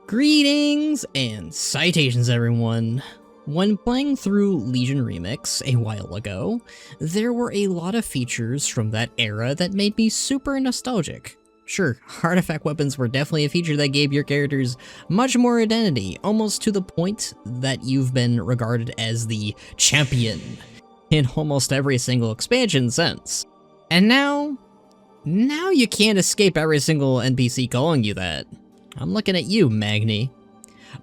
Greetings and citations, everyone. When playing through Legion Remix a while ago, there were a lot of features from that era that made me super nostalgic. Sure, artifact weapons were definitely a feature that gave your characters much more identity, almost to the point that you've been regarded as the champion in almost every single expansion since. And now you can't escape every single NPC calling you that. I'm looking at you, Magni.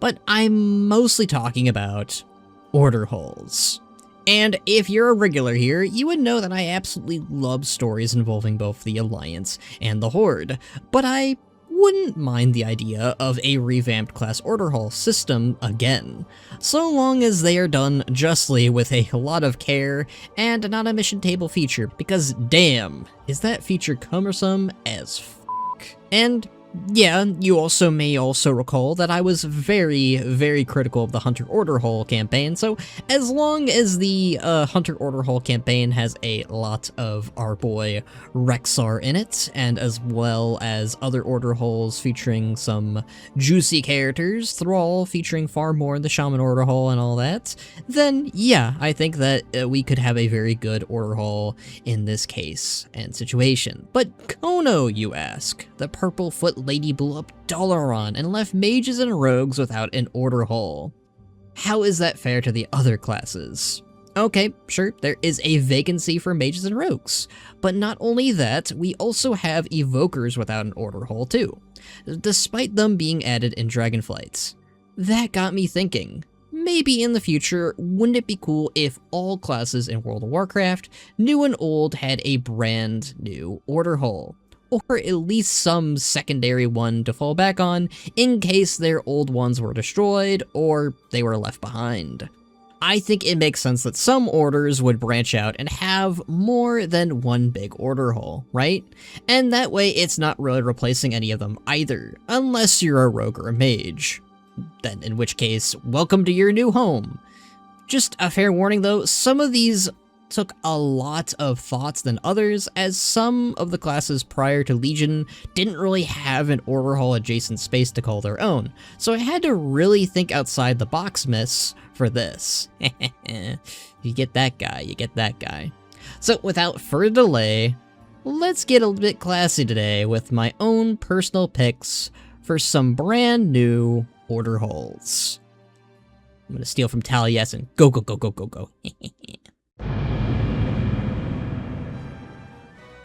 But I'm mostly talking about order holes. And if you're a regular here, you would know that I absolutely love stories involving both the Alliance and the Horde, but I wouldn't mind the idea of a revamped class order hole system again, so long as they are done justly with a lot of care and not a mission table feature, because damn, is that feature cumbersome as f***. And yeah, you may also recall that I was very critical of the Hunter Order Hole campaign, so as long as the Hunter Order Hole campaign has a lot of our boy Rexar in it, and as well as other Order Holes featuring some juicy characters, Thrall featuring far more in the Shaman Order Hole and all that, then yeah, I think that we could have a very good Order Hole in this case and situation. But Khono, you ask? The purple foot lady blew up Dalaran and left mages and rogues without an order hole. How is that fair to the other classes? Okay, sure, there is a vacancy for mages and rogues, but not only that, we also have evokers without an order hole too, despite them being added in Dragonflight. That got me thinking, maybe in the future, wouldn't it be cool if all classes in World of Warcraft, new and old, had a brand new order hole? Or at least some secondary one to fall back on in case their old ones were destroyed or they were left behind. I think it makes sense that some orders would branch out and have more than one big order hole, right? And that way it's not really replacing any of them either, unless you're a rogue or a mage. Then in which case, welcome to your new home. Just a fair warning though, some of these took a lot of thoughts than others, as some of the classes prior to Legion didn't really have an order hole adjacent space to call their own, so I had to really think outside the box, miss, for this. You get that guy. So without further delay, let's get a bit classy today with my own personal picks for some brand new order holes. I'm gonna steal from Taliesin. Go.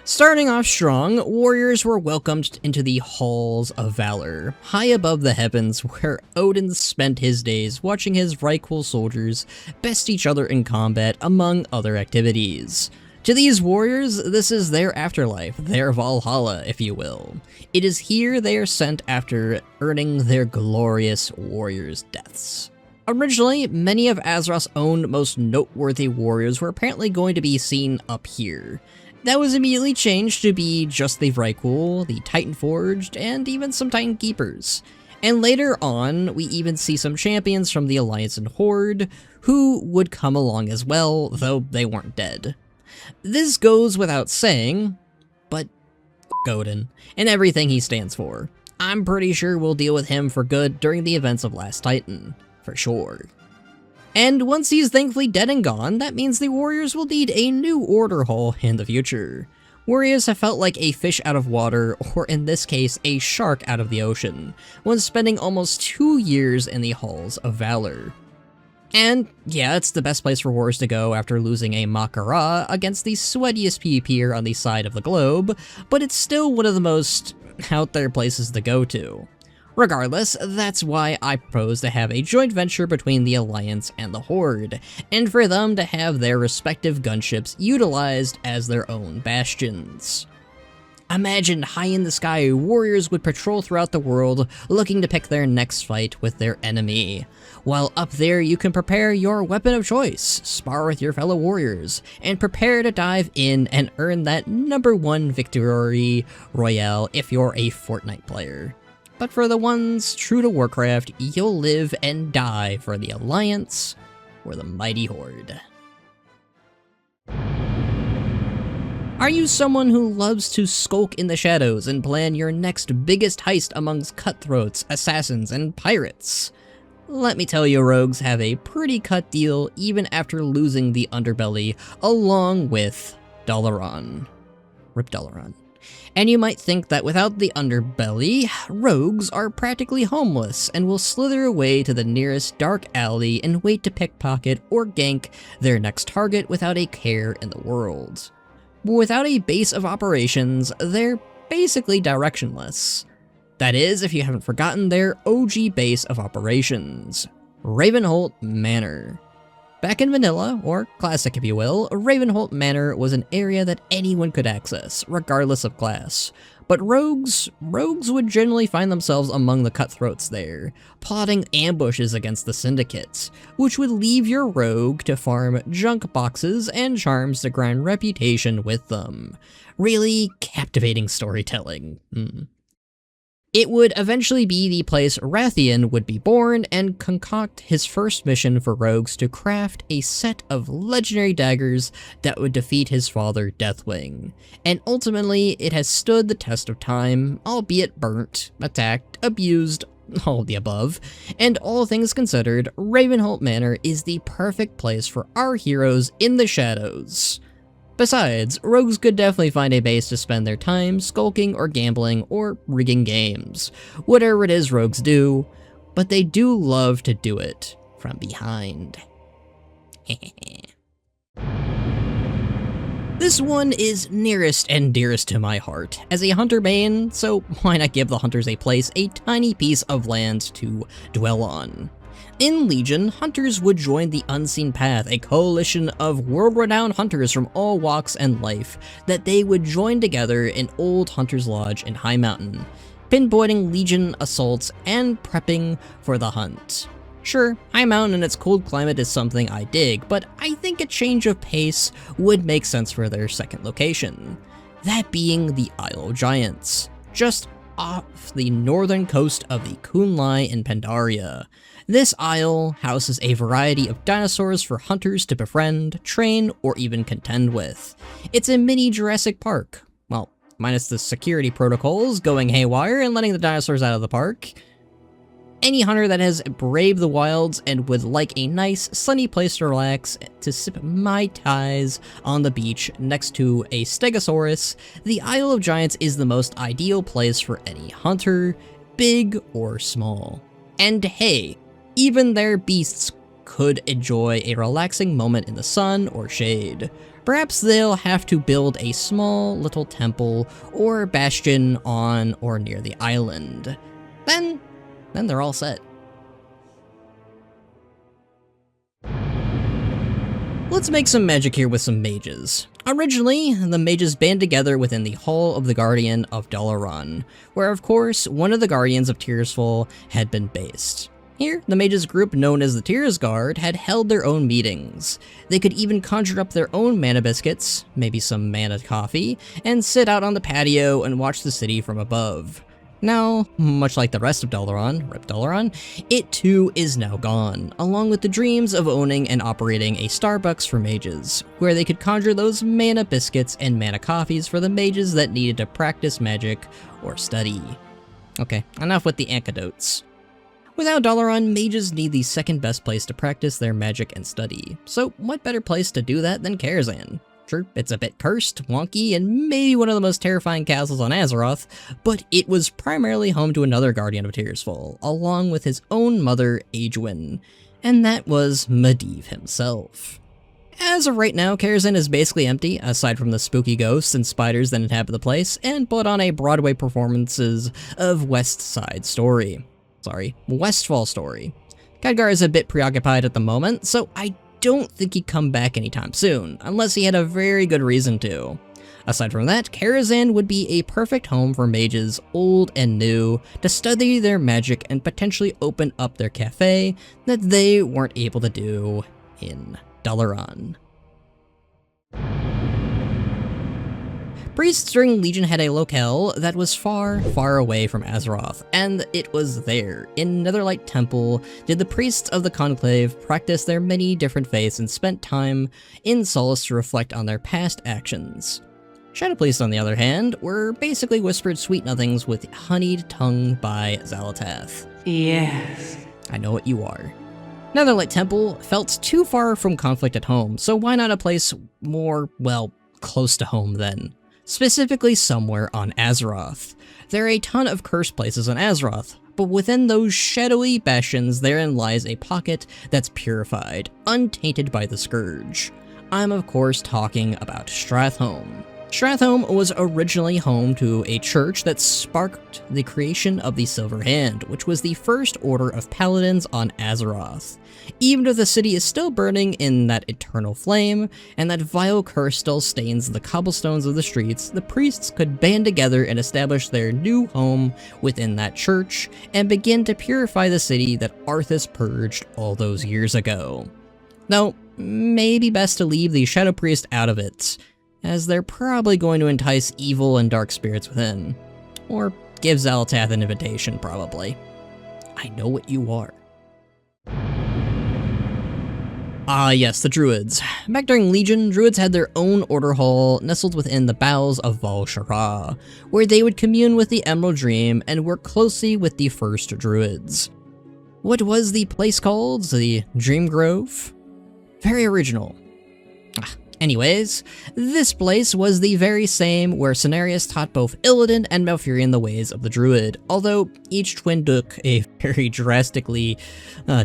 Starting off strong, warriors were welcomed into the Halls of Valor, high above the heavens where Odin spent his days watching his Vrykul soldiers best each other in combat, among other activities. To these warriors, this is their afterlife, their Valhalla, if you will. It is here they are sent after earning their glorious warriors' deaths. Originally, many of Azeroth's own most noteworthy warriors were apparently going to be seen up here. That was immediately changed to be just the Vrykul, the Titan Forged, and even some Titan Keepers. And later on, we even see some champions from the Alliance and Horde, who would come along as well, though they weren't dead. This goes without saying, but f*** Odin, and everything he stands for. I'm pretty sure we'll deal with him for good during the events of Last Titan, for sure. And once he's thankfully dead and gone, that means the warriors will need a new order hole in the future. Warriors have felt like a fish out of water, or in this case, a shark out of the ocean, when spending almost 2 years in the Halls of Valor. And yeah, it's the best place for warriors to go after losing a Makara against the sweatiest PvPer on the side of the globe, but it's still one of the most out there places to go to. Regardless, that's why I propose to have a joint venture between the Alliance and the Horde, and for them to have their respective gunships utilized as their own bastions. Imagine high in the sky, warriors would patrol throughout the world looking to pick their next fight with their enemy. While up there you can prepare your weapon of choice, spar with your fellow warriors, and prepare to dive in and earn that #1 victory royale if you're a Fortnite player. But for the ones true to Warcraft, you'll live and die for the Alliance or the mighty Horde. Are you someone who loves to skulk in the shadows and plan your next biggest heist amongst cutthroats, assassins, and pirates? Let me tell you, rogues have a pretty cut deal even after losing the underbelly along with Dalaran. Rip Dalaran. And you might think that without the underbelly, rogues are practically homeless and will slither away to the nearest dark alley and wait to pickpocket or gank their next target without a care in the world. But without a base of operations, they're basically directionless. That is, if you haven't forgotten their OG base of operations, Ravenholt Manor. Back in vanilla, or classic if you will, Ravenholt Manor was an area that anyone could access, regardless of class. But rogues would generally find themselves among the cutthroats there, plotting ambushes against the syndicates, which would leave your rogue to farm junk boxes and charms to grind reputation with them. Really captivating storytelling. It would eventually be the place Rathian would be born and concoct his first mission for rogues to craft a set of legendary daggers that would defeat his father, Deathwing. And ultimately, it has stood the test of time, albeit burnt, attacked, abused, all of the above. And all things considered, Ravenholt Manor is the perfect place for our heroes in the shadows. Besides, rogues could definitely find a base to spend their time skulking or gambling or rigging games, whatever it is rogues do, but they do love to do it from behind. This one is nearest and dearest to my heart as a hunter main, so why not give the hunters a place, a tiny piece of land to dwell on. In Legion, hunters would join the Unseen Path, a coalition of world-renowned hunters from all walks and life, that they would join together in Old Hunter's Lodge in High Mountain, pinpointing Legion assaults and prepping for the hunt. Sure, High Mountain and its cold climate is something I dig, but I think a change of pace would make sense for their second location. That being the Isle of Giants, just off the northern coast of the Kunlai in Pandaria. This isle houses a variety of dinosaurs for hunters to befriend, train, or even contend with. It's a mini Jurassic Park. Well, minus the security protocols going haywire and letting the dinosaurs out of the park. Any hunter that has braved the wilds and would like a nice, sunny place to relax, to sip Mai Tais on the beach next to a Stegosaurus, the Isle of Giants is the most ideal place for any hunter, big or small. And hey, even their beasts could enjoy a relaxing moment in the sun or shade. Perhaps they'll have to build a small little temple or bastion on or near the island. Then they're all set. Let's make some magic here with some mages. Originally, the mages band together within the Hall of the Guardian of Dalaran, where of course, one of the Guardians of Tearsfall had been based. Here, the mages group known as the Tears Guard had held their own meetings. They could even conjure up their own mana biscuits, maybe some mana coffee, and sit out on the patio and watch the city from above. Now, much like the rest of Dalaran, Rip Dalaran, it too is now gone, along with the dreams of owning and operating a Starbucks for mages, where they could conjure those mana biscuits and mana coffees for the mages that needed to practice magic or study. Okay, enough with the anecdotes. Without Dalaran, mages need the second best place to practice their magic and study, so what better place to do that than Karazhan? Sure, it's a bit cursed, wonky, and maybe one of the most terrifying castles on Azeroth, but it was primarily home to another Guardian of Tearsfall, along with his own mother, Aegwynn, and that was Medivh himself. As of right now, Karazhan is basically empty, aside from the spooky ghosts and spiders that inhabit the place, and put on a Broadway performances of Westfall Story. Khadgar is a bit preoccupied at the moment, so I don't think he'd come back anytime soon, unless he had a very good reason to. Aside from that, Karazhan would be a perfect home for mages, old and new, to study their magic and potentially open up their cafe that they weren't able to do in Dalaran. Priests during Legion had a locale that was far, far away from Azeroth, and it was there, in Netherlight Temple, did the priests of the Conclave practice their many different faiths and spent time in solace to reflect on their past actions. Shadow Priests, on the other hand, were basically whispered sweet nothings with honeyed tongue by Xal'atath. Yes. I know what you are. Netherlight Temple felt too far from conflict at home, so why not a place more, well, close to home then? Specifically somewhere on Azeroth. There are a ton of cursed places on Azeroth, but within those shadowy bastions therein lies a pocket that's purified, untainted by the Scourge. I'm of course talking about Stratholme. Stratholme was originally home to a church that sparked the creation of the Silver Hand, which was the first order of Paladins on Azeroth. Even if the city is still burning in that eternal flame, and that vile curse still stains the cobblestones of the streets, the priests could band together and establish their new home within that church, and begin to purify the city that Arthas purged all those years ago. Though, maybe best to leave the Shadow Priest out of it, as they're probably going to entice evil and dark spirits within. Or give Xal'atath an invitation, probably. I know what you are. Ah yes, the Druids. Back during Legion, Druids had their own order hall nestled within the bowels of Val-Shara, where they would commune with the Emerald Dream and work closely with the first Druids. What was the place called? The Dream Grove? Very original. Anyways, this place was the very same where Cenarius taught both Illidan and Malfurion the ways of the Druid, although each twin took a very drastically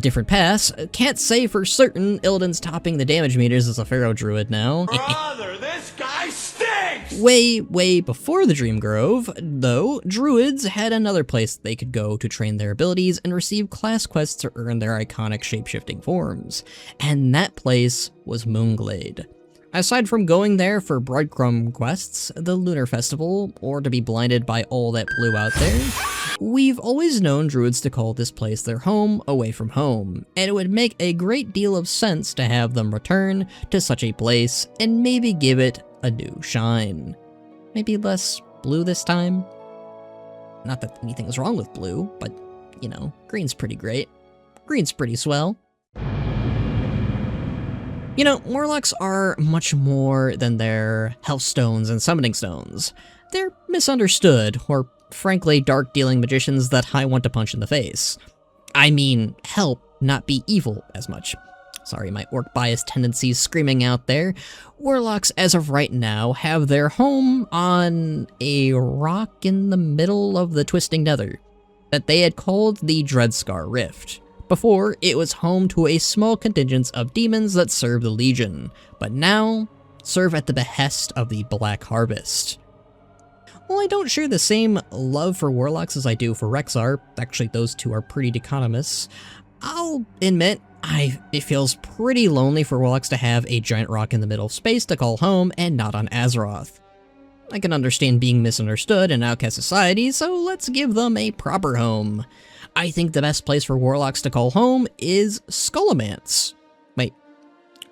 different paths. Can't say for certain Illidan's topping the damage meters as a Pharaoh Druid now. Brother, this guy stinks! Way before the Dream Grove, though, Druids had another place they could go to train their abilities and receive class quests to earn their iconic shape-shifting forms, and that place was Moonglade. Aside from going there for breadcrumb quests, the Lunar Festival, or to be blinded by all that blue out there, we've always known Druids to call this place their home away from home, and it would make a great deal of sense to have them return to such a place and maybe give it a new shine. Maybe less blue this time? Not that anything's wrong with blue, but, you know, green's pretty great. Green's pretty swell. You know, Warlocks are much more than their health stones and summoning stones. They're misunderstood, or frankly dark-dealing magicians that I want to punch in the face. I mean, help, not be evil as much. Sorry, my orc bias tendencies screaming out there. Warlocks, as of right now, have their home on a rock in the middle of the Twisting Nether that they had called the Dreadscar Rift. Before, it was home to a small contingent of demons that serve the Legion, but now serve at the behest of the Black Harvest. While I don't share the same love for Warlocks as I do for Rexxar, actually those two are pretty dichotomous, I'll admit it feels pretty lonely for Warlocks to have a giant rock in the middle of space to call home and not on Azeroth. I can understand being misunderstood in outcast society, so let's give them a proper home. I think the best place for Warlocks to call home is Scholomance. Wait,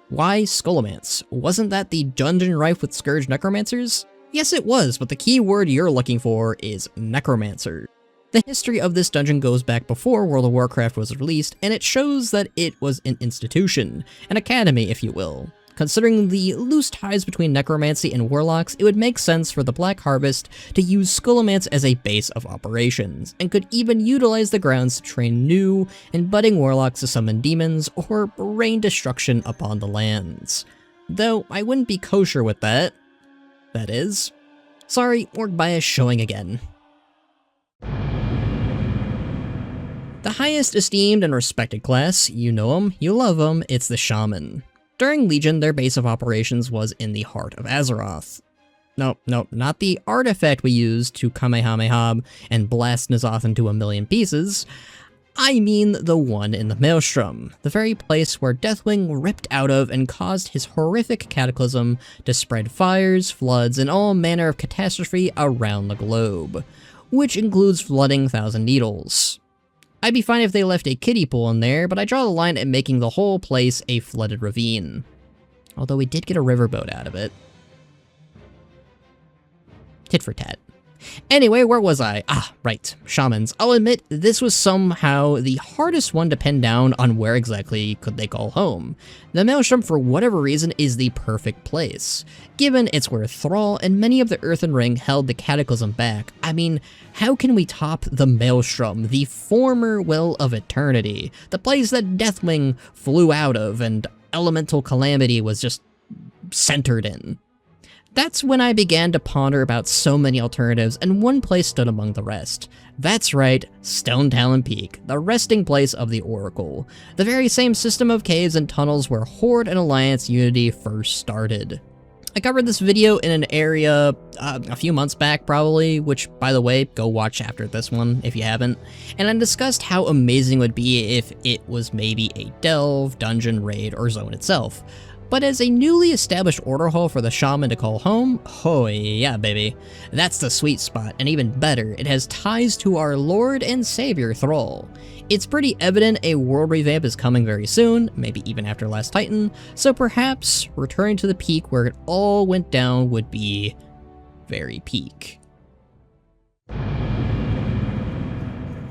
why Scholomance? Wasn't that the dungeon rife with Scourge Necromancers? Yes it was, but the key word you're looking for is Necromancer. The history of this dungeon goes back before World of Warcraft was released, and it shows that it was an institution, an academy if you will. Considering the loose ties between necromancy and warlocks, it would make sense for the Black Harvest to use Scholomance as a base of operations, and could even utilize the grounds to train new and budding warlocks to summon demons or rain destruction upon the lands. Though I wouldn't be kosher with that. That is. Sorry, orc bias showing again. The highest esteemed and respected class, you know them, you love them, it's the Shaman. During Legion, their base of operations was in the heart of Azeroth. No, not the artifact we used to Kamehameha and blast N'Zoth into a million pieces. I mean the one in the Maelstrom, the very place where Deathwing ripped out of and caused his horrific cataclysm to spread fires, floods, and all manner of catastrophe around the globe, which includes flooding Thousand Needles. I'd be fine if they left a kiddie pool in there, but I draw the line at making the whole place a flooded ravine. Although we did get a riverboat out of it. Tit for tat. Anyway, where was I? Right, Shamans. I'll admit, this was somehow the hardest one to pin down on where exactly could they call home. The Maelstrom, for whatever reason, is the perfect place. Given it's where Thrall and many of the Earthen Ring held the Cataclysm back, I mean, how can we top the Maelstrom, the former Well of Eternity, the place that Deathwing flew out of and Elemental Calamity was just centered in? That's when I began to ponder about so many alternatives, and one place stood among the rest. That's right, Stone Talon Peak, the resting place of the Oracle, the very same system of caves and tunnels where Horde and Alliance Unity first started. I covered this video in an area a few months back probably, which, by the way, go watch after this one if you haven't, and I discussed how amazing it would be if it was maybe a delve, dungeon, raid, or zone itself. But as a newly established order hall for the Shaman to call home, oh yeah baby, that's the sweet spot, and even better, it has ties to our Lord and Savior Thrall. It's pretty evident a world revamp is coming very soon, maybe even after Last Titan, so perhaps returning to the peak where it all went down would be very peak.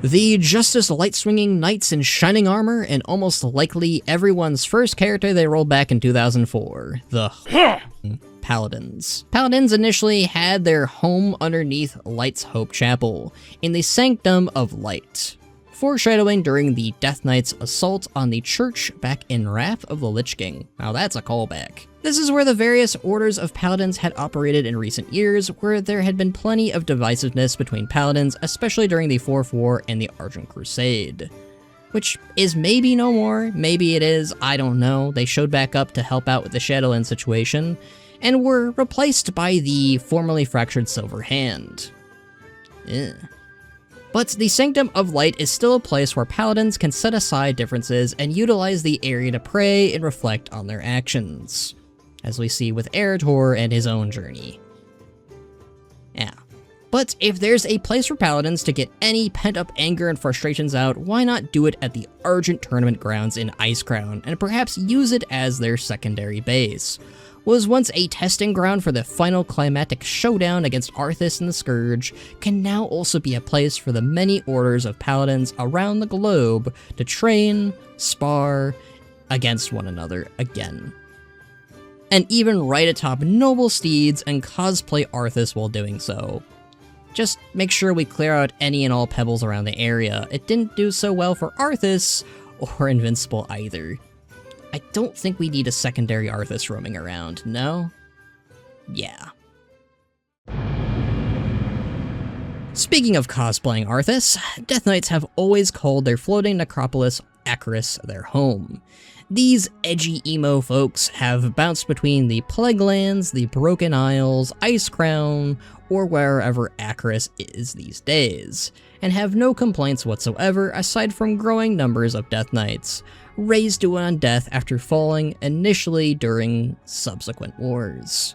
The Justice light-swinging knights in shining armor, and almost likely everyone's first character they rolled back in 2004, the Paladins. Paladins initially had their home underneath Light's Hope Chapel, in the Sanctum of Light, foreshadowing during the Death Knight's assault on the church back in Wrath of the Lich King. Now that's a callback. This is where the various orders of paladins had operated in recent years, where there had been plenty of divisiveness between paladins, especially during the Fourth War and the Argent Crusade. Which is maybe no more, maybe it is, I don't know. They showed back up to help out with the Shadowland situation, and were replaced by the formerly fractured Silver Hand. But the Sanctum of Light is still a place where paladins can set aside differences and utilize the area to pray and reflect on their actions, as we see with Eretor and his own journey. Yeah. But if there's a place for paladins to get any pent-up anger and frustrations out, why not do it at the Argent Tournament grounds in Icecrown, and perhaps use it as their secondary base? Was once a testing ground for the final climatic showdown against Arthas and the Scourge, can now also be a place for the many orders of paladins around the globe to train, spar, against one another again. And even ride atop noble steeds and cosplay Arthas while doing so. Just make sure we clear out any and all pebbles around the area. It didn't do so well for Arthas, or Invincible either. I don't think we need a secondary Arthas roaming around, no? Yeah. Speaking of cosplaying Arthas, Death Knights have always called their floating necropolis Acheris their home. These edgy emo folks have bounced between the Plaguelands, the Broken Isles, Icecrown, or wherever Acheris is these days, and have no complaints whatsoever aside from growing numbers of Death Knights, raised to undeath after falling initially during subsequent wars.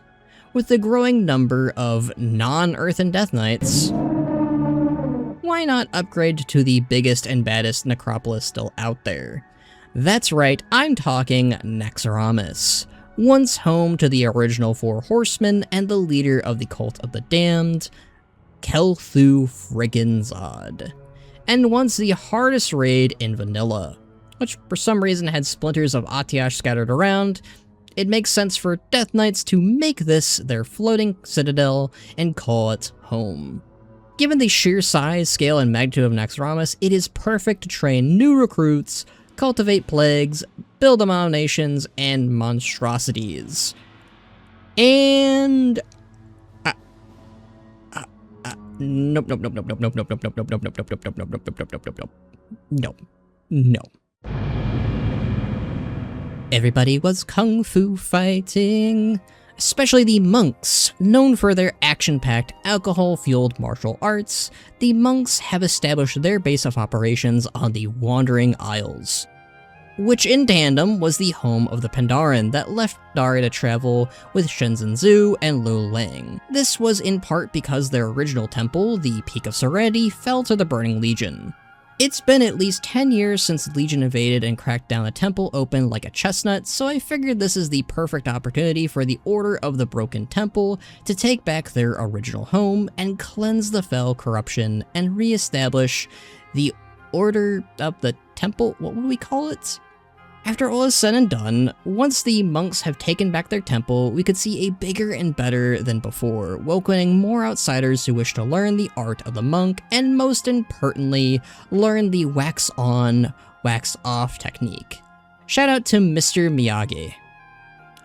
With the growing number of non-Earthen Death Knights, why not upgrade to the biggest and baddest necropolis still out there? That's right, I'm talking Naxxramas, once home to the original Four Horsemen and the leader of the Cult of the Damned, Kel'Thuzad friggin' Zod, and once the hardest raid in vanilla, which for some reason had splinters of Atiash scattered around. It makes sense for Death Knights to make this their floating citadel and call it home. Given the sheer size, scale, and magnitude of Naxxramas, it is perfect to train new recruits, cultivate plagues, build abominations, and monstrosities. And no. Everybody was kung fu fighting, especially the monks. Known for their action-packed, alcohol-fueled martial arts, the monks have established their base of operations on the Wandering Isles, which in tandem was the home of the Pandaren that left Dara to travel with Shenzhen Zhu and Lu Lang. This was in part because their original temple, the Peak of Serenity, fell to the Burning Legion. It's been at least 10 years since Legion invaded and cracked down the temple open like a chestnut, so I figured this is the perfect opportunity for the Order of the Broken Temple to take back their original home and cleanse the fell corruption and re-establish the Order of the Temple. What would we call it? After all is said and done, once the monks have taken back their temple, we could see a bigger and better than before, welcoming more outsiders who wish to learn the art of the monk, and most importantly, learn the wax-on, wax-off technique. Shout out to Mr. Miyagi.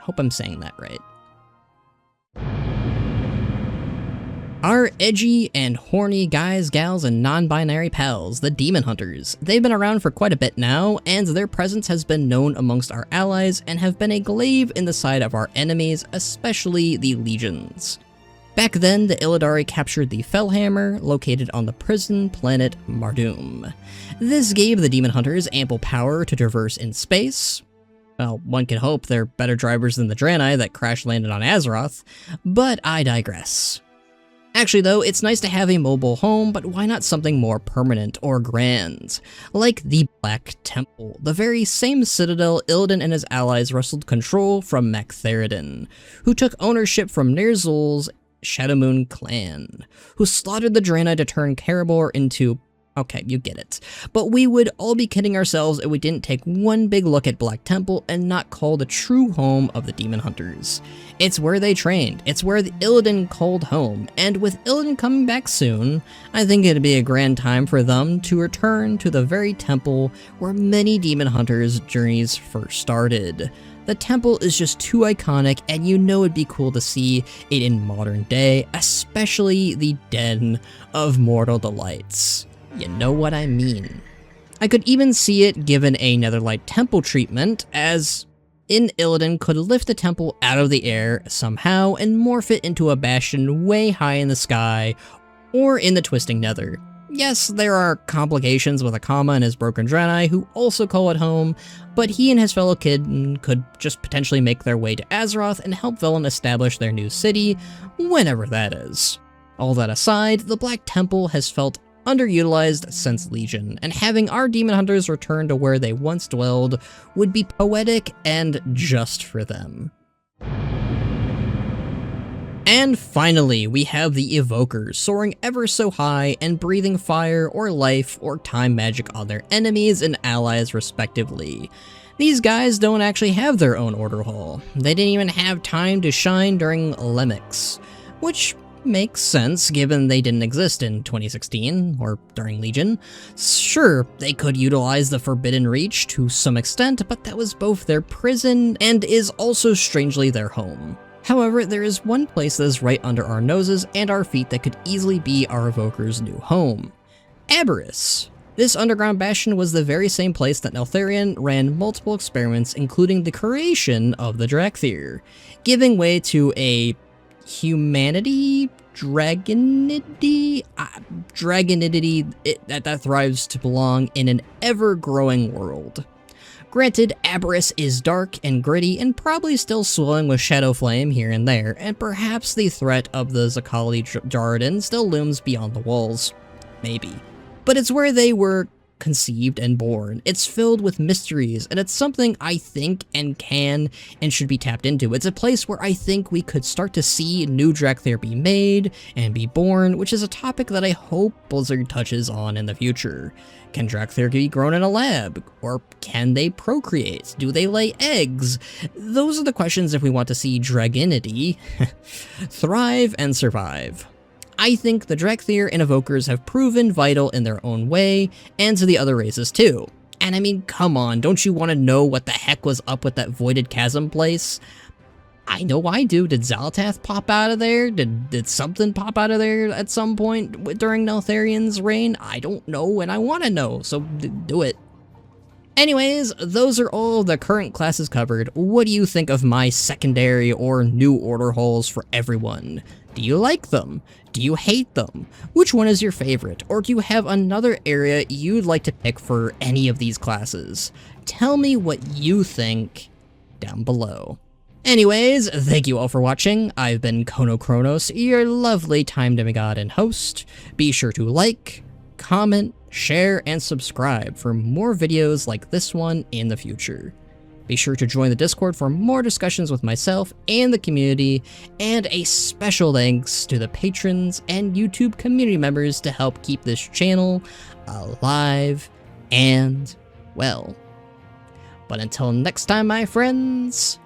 Hope I'm saying that right. Our edgy and horny guys, gals, and non-binary pals, the Demon Hunters. They've been around for quite a bit now, and their presence has been known amongst our allies and have been a glaive in the side of our enemies, especially the legions. Back then, the Illidari captured the Fellhammer, located on the prison planet Mardum. This gave the Demon Hunters ample power to traverse in space. Well, one can hope they're better drivers than the Draenei that crash-landed on Azeroth, but I digress. Actually though, it's nice to have a mobile home, but why not something more permanent or grand? Like the Black Temple, the very same citadel Illidan and his allies wrestled control from Mech Theridin, who took ownership from Nerzul's Shadowmoon clan, who slaughtered the Draenei to turn Karabor into... Okay, you get it. But we would all be kidding ourselves if we didn't take one big look at Black Temple and not call the true home of the Demon Hunters. It's where they trained, it's where the Illidan called home, and with Illidan coming back soon, I think it'd be a grand time for them to return to the very temple where many Demon Hunters' journeys first started. The temple is just too iconic, and you know it'd be cool to see it in modern day, especially the Den of Mortal Delights. You know what I mean. I could even see it given a Netherlight temple treatment, as in Illidan could lift the temple out of the air somehow and morph it into a bastion way high in the sky, or in the Twisting Nether. Yes, there are complications with Akama and his broken Draenei who also call it home, but he and his fellow kid could just potentially make their way to Azeroth and help Velen establish their new city, whenever that is. All that aside, the Black Temple has felt underutilized since Legion, and having our Demon Hunters return to where they once dwelled would be poetic and just for them. And finally, we have the Evokers, soaring ever so high and breathing fire or life or time magic on their enemies and allies respectively. These guys don't actually have their own order hall. They didn't even have time to shine during Lemix, which makes sense given they didn't exist in 2016 or during Legion. Sure, they could utilize the Forbidden Reach to some extent, but that was both their prison and is also strangely their home. However, there is one place that is right under our noses and our feet that could easily be our Evoker's new home. Abyss. This underground bastion was the very same place that Neltharion ran multiple experiments, including the creation of the Drakthir, giving way to a humanity, dragonidity that thrives to belong in an ever-growing world. Granted, Abyss is dark and gritty and probably still swelling with shadow flame here and there, and perhaps the threat of the Zakali Jarden still looms beyond the walls. Maybe. But it's where they were conceived and born. It's filled with mysteries, and it's something I think and can and should be tapped into. It's a place where I think we could start to see new Drakthir be made and be born, which is a topic that I hope Blizzard touches on in the future. Can Drakthir be grown in a lab? Or can they procreate? Do they lay eggs? Those are the questions if we want to see Dragonity thrive and survive. I think the Drakthir and Evokers have proven vital in their own way, and to the other races too. And I mean, come on, don't you want to know what the heck was up with that Voided Chasm place? I know I do. Did Xal'atath pop out of there? Did something pop out of there at some point during Neltharion's reign? I don't know, and I want to know, so do it. Anyways, those are all the current classes covered. What do you think of my secondary or new order halls for everyone? Do you like them? Do you hate them? Which one is your favorite? Or do you have another area you'd like to pick for any of these classes? Tell me what you think down below. Anyways, thank you all for watching. I've been Khono Chronos, your lovely time demigod and host. Be sure to like, comment, share, and subscribe for more videos like this one in the future. Be sure to join the Discord for more discussions with myself and the community, and a special thanks to the patrons and YouTube community members to help keep this channel alive and well. But until next time, my friends,